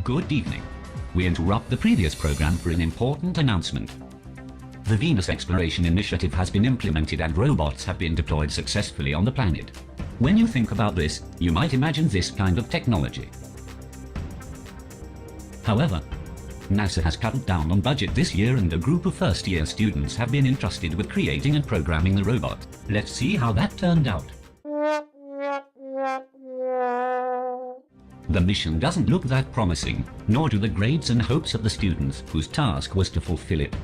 Good evening. We interrupt the previous program for an important announcement. The Venus Exploration Initiative has been implemented and robots have been deployed successfully on the planet. When you think about this, you might imagine this kind of technology. However, NASA has cut down on budget this year and a group of first-year students have been entrusted with creating and programming the robot. Let's see how that turned out. The mission doesn't look that promising, nor do the grades and hopes of the students whose task was to fulfill it.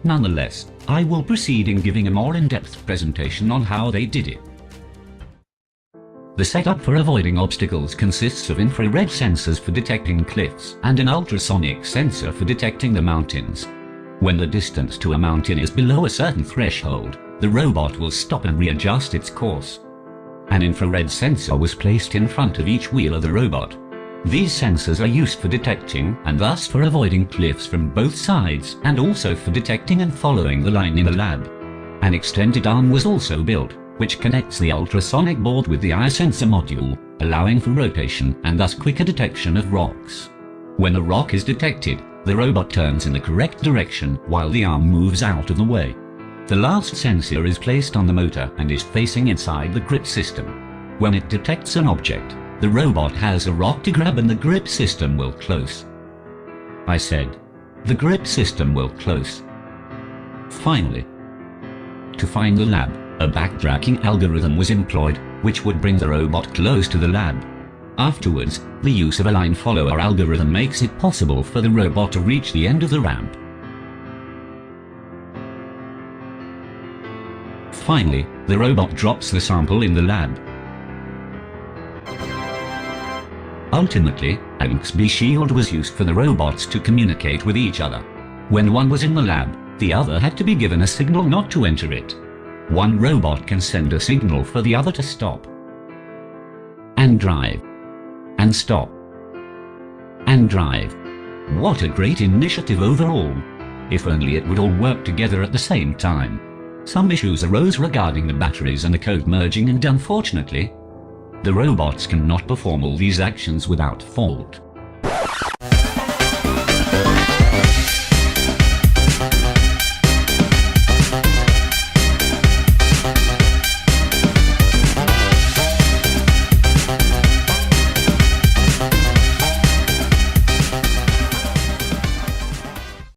Nonetheless, I will proceed in giving a more in-depth presentation on how they did it. The setup for avoiding obstacles consists of infrared sensors for detecting cliffs and an ultrasonic sensor for detecting the mountains. When the distance to a mountain is below a certain threshold, the robot will stop and readjust its course. An infrared sensor was placed in front of each wheel of the robot. These sensors are used for detecting and thus for avoiding cliffs from both sides and also for detecting and following the line in the lab. An extended arm was also built, which connects the ultrasonic board with the eye sensor module, allowing for rotation and thus quicker detection of rocks. When a rock is detected, the robot turns in the correct direction while the arm moves out of the way. The last sensor is placed on the motor and is facing inside the grip system. When it detects an object, the robot has a rock to grab and the grip system will close. I said, the grip system will close. Finally, to find the lab, a backtracking algorithm was employed, which would bring the robot close to the lab. Afterwards, the use of a line follower algorithm makes it possible for the robot to reach the end of the ramp. Finally, the robot drops the sample in the lab. Ultimately, an XB shield was used for the robots to communicate with each other. When one was in the lab, the other had to be given a signal not to enter it. One robot can send a signal for the other to stop, and drive, and stop, and drive. What a great initiative overall! If only it would all work together at the same time. Some issues arose regarding the batteries and the code merging, and unfortunately, the robots cannot perform all these actions without fault.